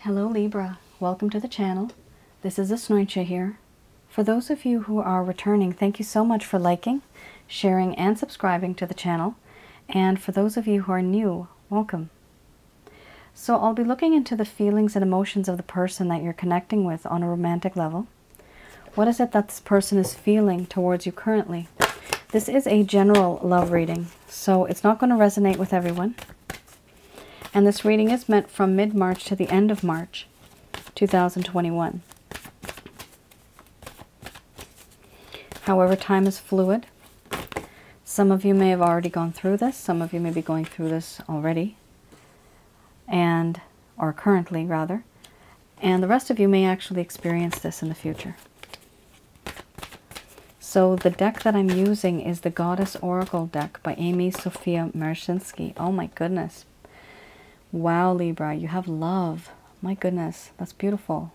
Hello Libra, welcome to the channel. This is Asnointia here. For those of you who are returning, thank you so much for liking, sharing, and subscribing to the channel. And for those of you who are new, welcome. So I'll be looking into the feelings and emotions of the person that you're connecting with on a romantic level. What is it that this person is feeling towards you currently? This is a general love reading, so it's not going to resonate with everyone. And this reading is meant from mid-March to the end of March 2021. However, time is fluid. Some of you may have already gone through this. Some of you may be going through this already. Or currently, rather. And the rest of you may actually experience this in the future. So the deck that I'm using is the Goddess Oracle deck by Amy Sophia Marcinski. Oh my goodness. Wow, Libra, you have love. My goodness, that's beautiful.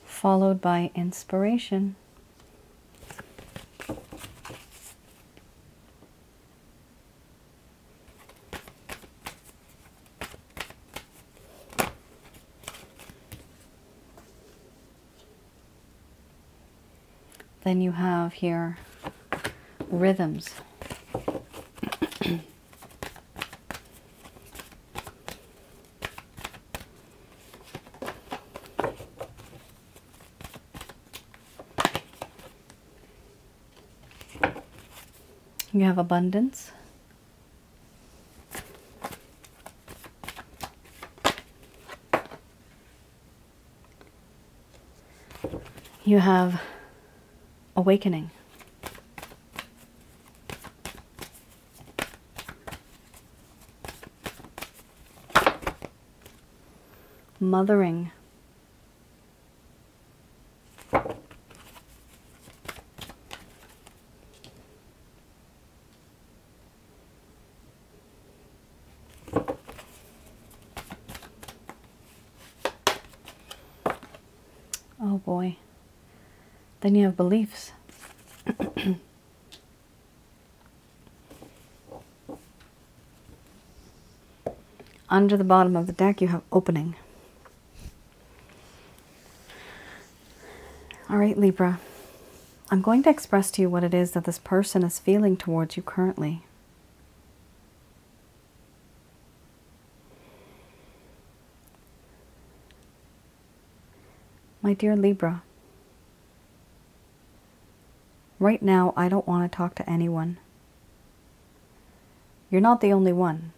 Followed by inspiration. Then you have here rhythms. You have abundance. You have awakening. Mothering. Oh boy. Then you have beliefs. Under the bottom of the deck, you have opening. All right, Libra. I'm going to express to you what it is that this person is feeling towards you currently. My dear Libra, right now, I don't want to talk to anyone. You're not the only one.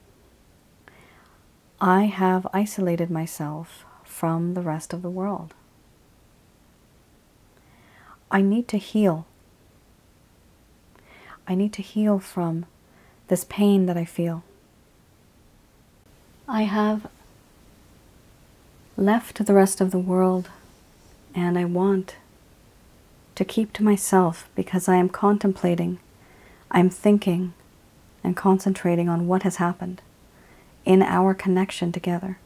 I have isolated myself from the rest of the world. I need to heal. I need to heal from this pain that I feel. I have left the rest of the world, and I want to keep to myself because I am contemplating, I'm thinking and concentrating on what has happened in our connection together.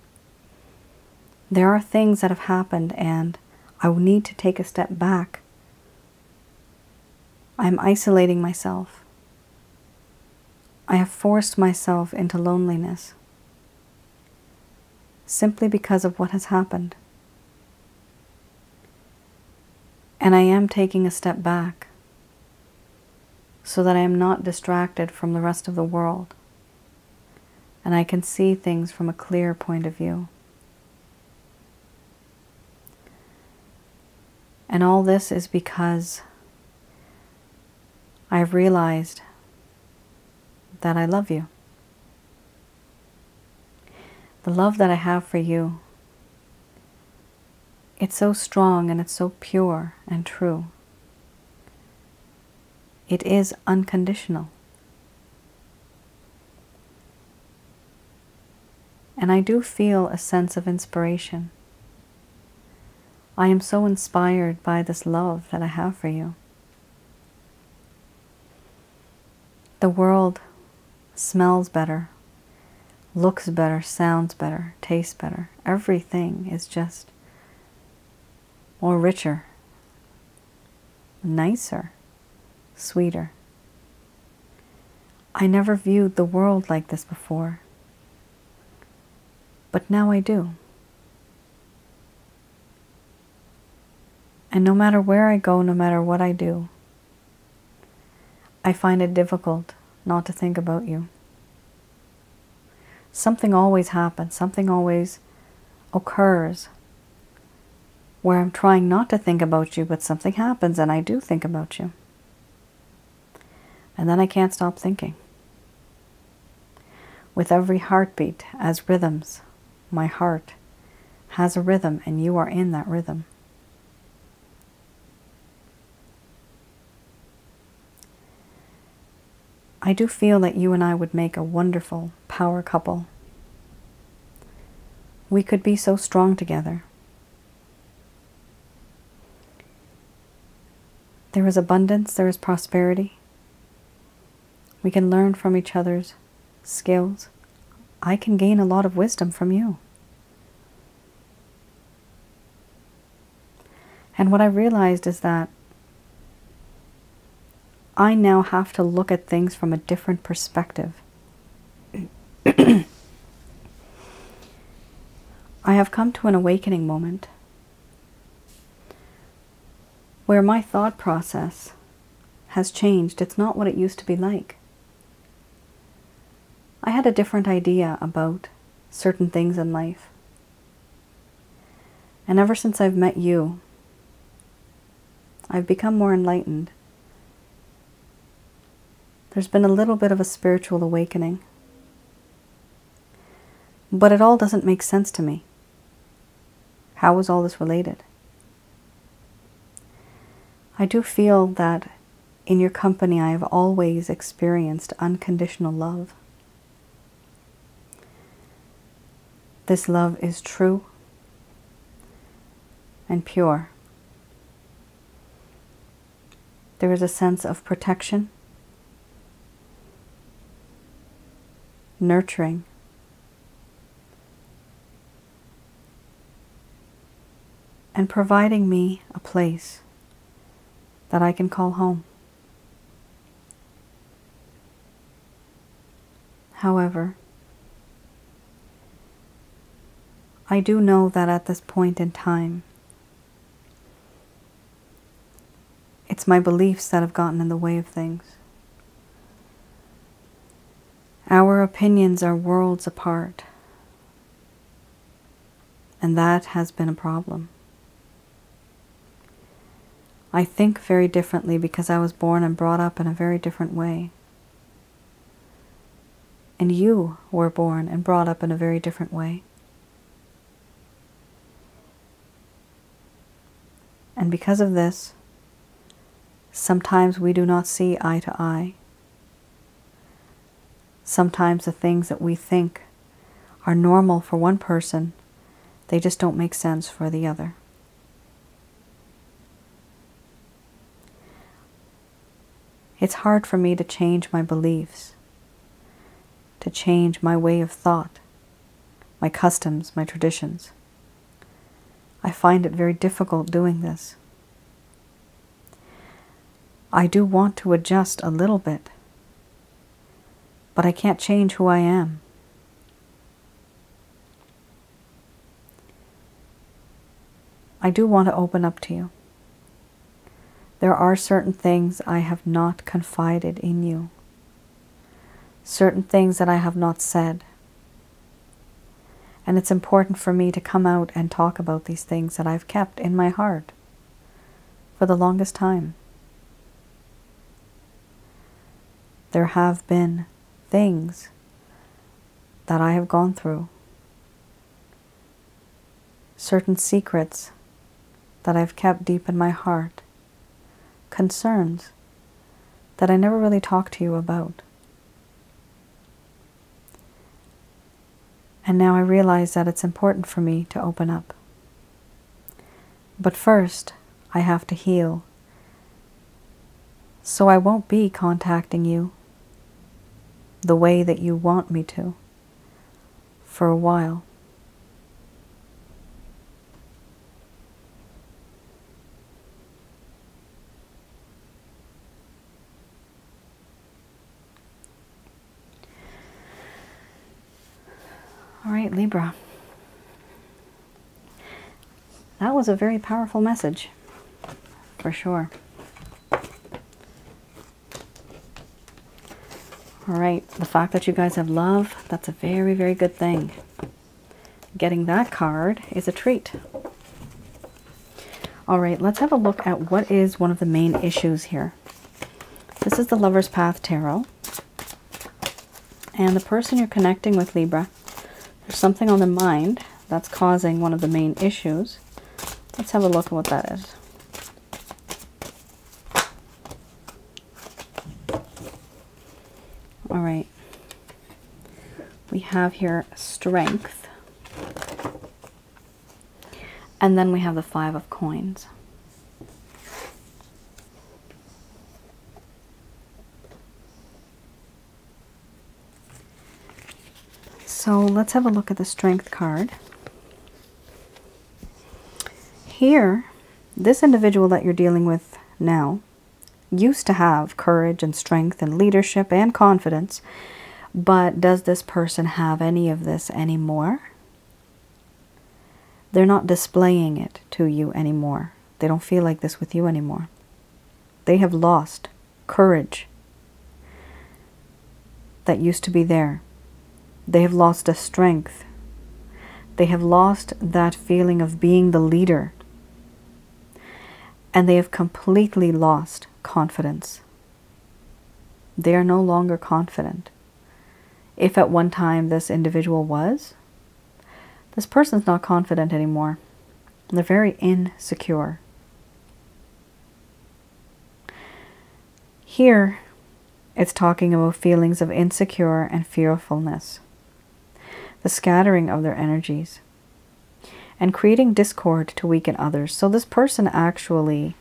There are things that have happened and I will need to take a step back. I'm isolating myself. I have forced myself into loneliness simply because of what has happened. And I am taking a step back so that I am not distracted from the rest of the world. And I can see things from a clear point of view. And all this is because I've realized that I love you. The love that I have for you, it's so strong and it's so pure and true. It is unconditional. And I do feel a sense of inspiration. I am so inspired by this love that I have for you. The world smells better, looks better, sounds better, tastes better. Everything is just more richer nicer, sweeter. I never viewed the world like this before, but now I do. And no matter where I go, no matter what I do, I find it difficult not to think about you. Something always happens, something always occurs where I'm trying not to think about you, but something happens and I do think about you. And then I can't stop thinking. With every heartbeat, as rhythms, my heart has a rhythm and you are in that rhythm. I do feel that you and I would make a wonderful power couple. We could be so strong together. There is abundance, there is prosperity. We can learn from each other's skills. I can gain a lot of wisdom from you. And what I realized is that I now have to look at things from a different perspective. I have come to an awakening moment where my thought process has changed. It's not what it used to be like. I had a different idea about certain things in life. And ever since I've met you, I've become more enlightened. There's been a little bit of a spiritual awakening. But it all doesn't make sense to me. How is all this related? I do feel that in your company I have always experienced unconditional love. This love is true and pure. There is a sense of protection, nurturing, and providing me a place that I can call home. However, I do know that at this point in time, it's my beliefs that have gotten in the way of things. Our opinions are worlds apart, and that has been a problem. I think very differently because I was born and brought up in a very different way. And you were born and brought up in a very different way. And because of this, sometimes we do not see eye to eye. Sometimes the things that we think are normal for one person, they just don't make sense for the other. It's hard for me to change my beliefs, to change my way of thought, my customs, my traditions. I find it very difficult doing this. I do want to adjust a little bit, but I can't change who I am. I do want to open up to you. There are certain things I have not confided in you. Certain things that I have not said. And it's important for me to come out and talk about these things that I've kept in my heart for the longest time. There have been things that I have gone through. Certain secrets that I've kept deep in my heart. Concerns that I never really talked to you about. And now I realize that it's important for me to open up. But first, I have to heal. So I won't be contacting you the way that you want me to for a while. All right, Libra. That was a very powerful message, for sure. All right, the fact that you guys have love, that's a very, very good thing. Getting that card is a treat. All right, let's have a look at what is one of the main issues here. This is the Lover's Path Tarot. And the person you're connecting with, Libra, there's something on their mind that's causing one of the main issues. Let's have a look at what that is. All right. We have here strength. And then we have the 5 of coins. So let's have a look at the strength card. Here, this individual that you're dealing with now used to have courage and strength and leadership and confidence, but does this person have any of this anymore? They're not displaying it to you anymore. They don't feel like this with you anymore. They have lost courage that used to be there. They have lost a strength. They have lost that feeling of being the leader. And they have completely lost confidence. They are no longer confident. If at one time this individual was, this person's not confident anymore. They're very insecure. Here, it's talking about feelings of insecure and fearfulness, the scattering of their energies, and creating discord to weaken others. So this person actually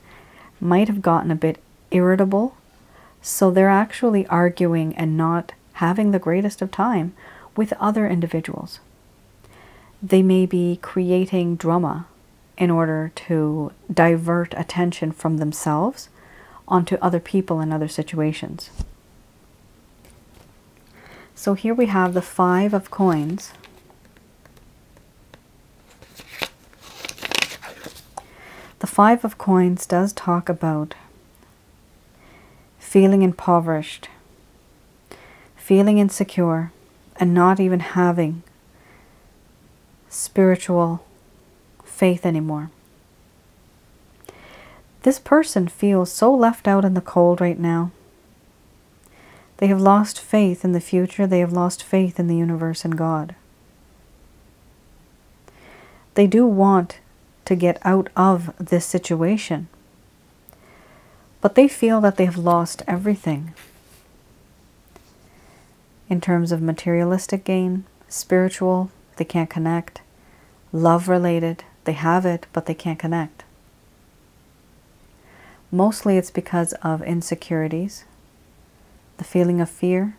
might have gotten a bit irritable, so they're actually arguing and not having the greatest of time with other individuals. They may be creating drama in order to divert attention from themselves onto other people and other situations. So here we have the 5 of coins. The 5 of coins does talk about feeling impoverished, feeling insecure, and not even having spiritual faith anymore. This person feels so left out in the cold right now. They have lost faith in the future. They have lost faith in the universe and God. They do want to get out of this situation, but they feel that they have lost everything in terms of materialistic gain, spiritual, they can't connect, love related, they have it, but they can't connect. Mostly it's because of insecurities, the feeling of fear,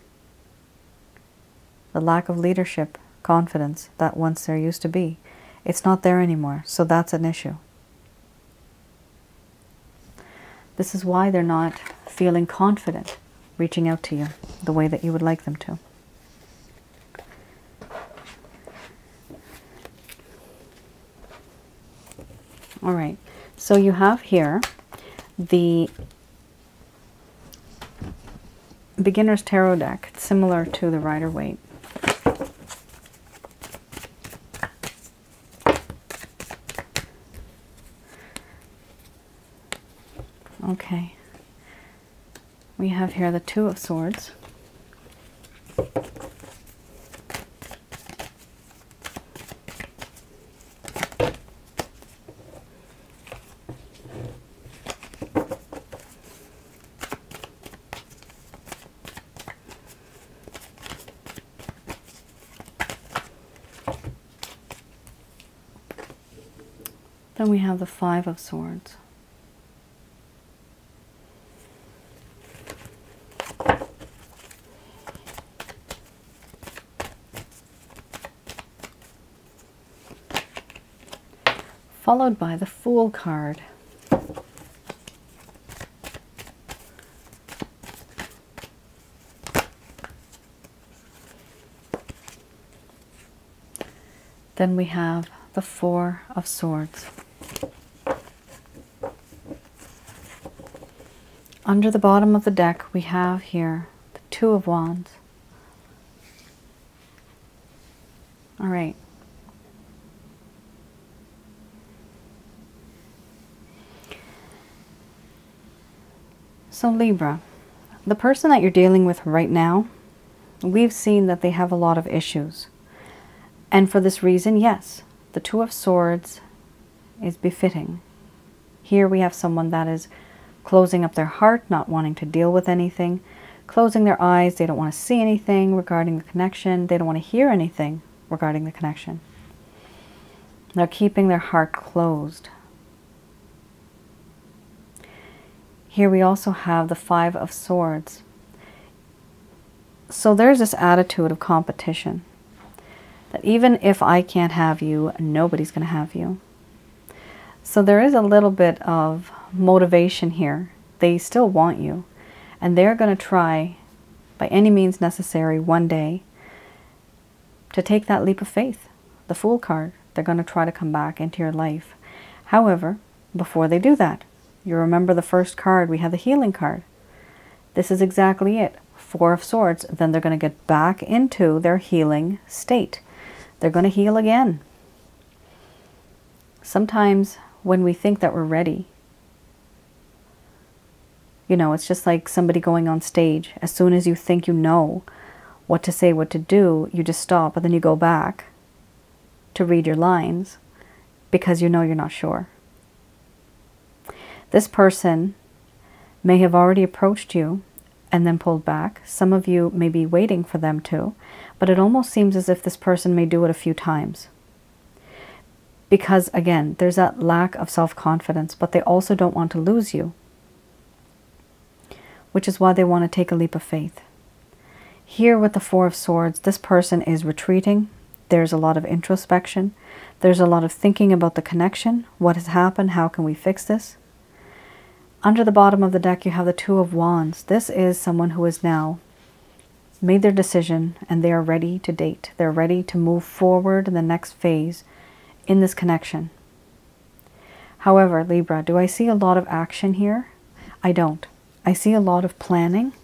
the lack of leadership, confidence that once there used to be. It's not there anymore, so that's an issue. This is why they're not feeling confident reaching out to you the way that you would like them to. All right, so you have here the Beginner's Tarot deck. It's similar to the Rider-Waite. Okay, we have here the 2 of Swords. Then we have the 5 of Swords. Followed by the Fool card. Then we have the Four of Swords. Under the bottom of the deck, we have here the Two of Wands. All right. So Libra, the person that you're dealing with right now, we've seen that they have a lot of issues. And for this reason, yes, the Two of Swords is befitting. Here we have someone that is closing up their heart, not wanting to deal with anything, closing their eyes. They don't want to see anything regarding the connection. They don't want to hear anything regarding the connection. They're keeping their heart closed. Here we also have the Five of Swords. So there's this attitude of competition. That even if I can't have you, nobody's going to have you. So there is a little bit of motivation here. They still want you. And they're going to try, by any means necessary, one day, to take that leap of faith. The Fool card. They're going to try to come back into your life. However, before they do that, you remember the first card, we have the Healing card. This is exactly it. Four of Swords. Then they're going to get back into their healing state. They're going to heal again. Sometimes when we think that we're ready, you know, it's just like somebody going on stage. As soon as you think you know what to say, what to do, you just stop, and then you go back to read your lines because you know you're not sure. This person may have already approached you and then pulled back. Some of you may be waiting for them to, but it almost seems as if this person may do it a few times. Because again, there's that lack of self-confidence, but they also don't want to lose you, which is why they want to take a leap of faith. Here with the Four of Swords, this person is retreating. There's a lot of introspection. There's a lot of thinking about the connection. What has happened? How can we fix this? Under the bottom of the deck, you have the Two of Wands. This is someone who has now made their decision and they are ready to date. They're ready to move forward in the next phase in this connection. However, Libra, do I see a lot of action here? I don't. I see a lot of planning.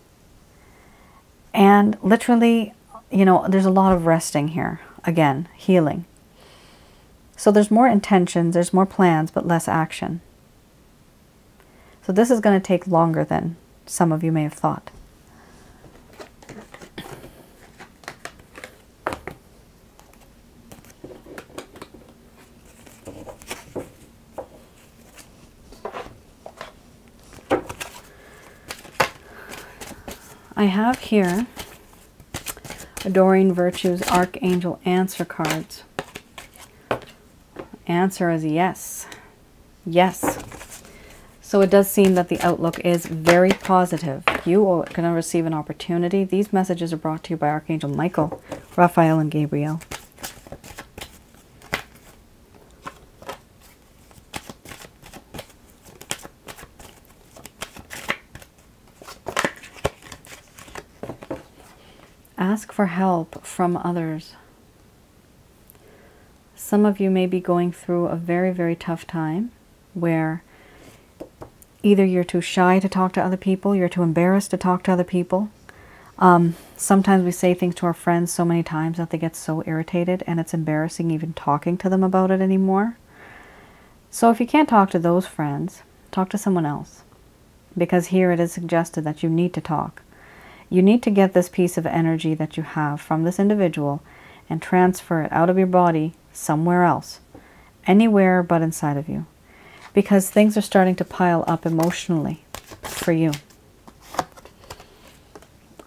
And literally, you know, there's a lot of resting here. Again, healing. So there's more intentions, there's more plans, but less action. So this is going to take longer than some of you may have thought. I have here Adoring Virtues Archangel Answer cards. Answer is yes. Yes. So it does seem that the outlook is very positive. You are going to receive an opportunity. These messages are brought to you by Archangel Michael, Raphael, and Gabriel. Ask for help from others. Some of you may be going through a very, very tough time where either you're too shy to talk to other people, you're too embarrassed to talk to other people. Sometimes we say things to our friends so many times that they get so irritated and it's embarrassing even talking to them about it anymore. So if you can't talk to those friends, talk to someone else. Because here it is suggested that you need to talk. You need to get this piece of energy that you have from this individual and transfer it out of your body somewhere else. Anywhere but inside of you. Because things are starting to pile up emotionally for you.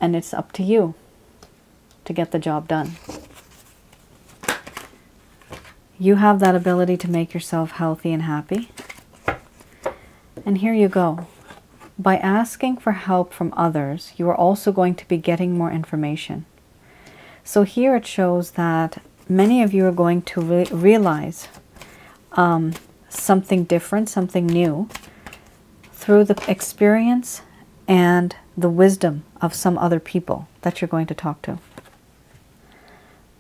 And it's up to you to get the job done. You have that ability to make yourself healthy and happy. And here you go. By asking for help from others, you are also going to be getting more information. So here it shows that many of you are going to realize something different, something new, through the experience and the wisdom of some other people that you're going to talk to.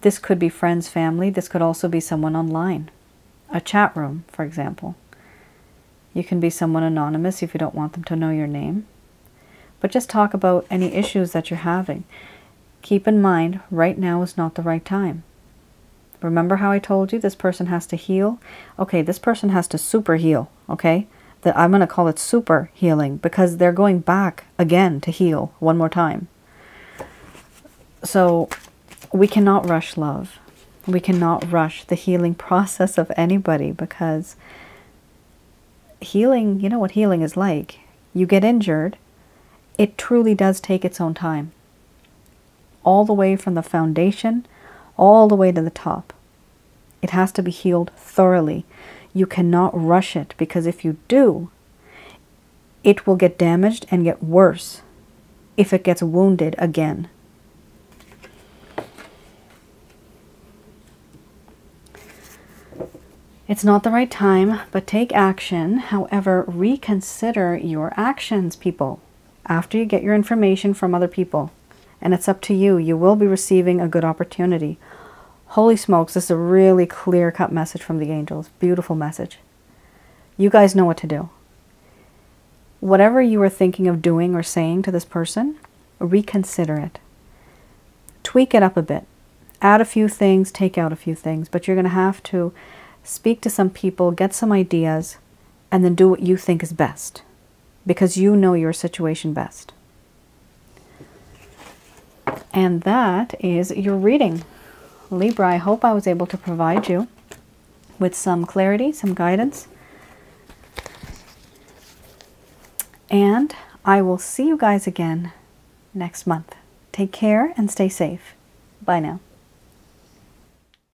This could be friends, family. This could also be someone online. A chat room, for example. You can be someone anonymous if you don't want them to know your name. But just talk about any issues that you're having. Keep in mind, right now is not the right time. Remember how I told you this person has to heal? Okay, this person has to super heal, okay? I'm going to call it super healing because they're going back again to heal one more time. So we cannot rush love. We cannot rush the healing process of anybody because healing, you know what healing is like. You get injured, it truly does take its own time. All the way from the foundation, all the way to the top. It has to be healed thoroughly. You cannot rush it because if you do, it will get damaged and get worse if it gets wounded again. It's not the right time, but take action. However, reconsider your actions, people, after you get your information from other people. And it's up to you. You will be receiving a good opportunity. Holy smokes, this is a really clear-cut message from the angels. Beautiful message. You guys know what to do. Whatever you were thinking of doing or saying to this person, reconsider it. Tweak it up a bit. Add a few things, take out a few things. But you're going to have to speak to some people, get some ideas, and then do what you think is best. Because you know your situation best. And that is your reading. Libra, I hope I was able to provide you with some clarity, some guidance. And I will see you guys again next month. Take care and stay safe. Bye now.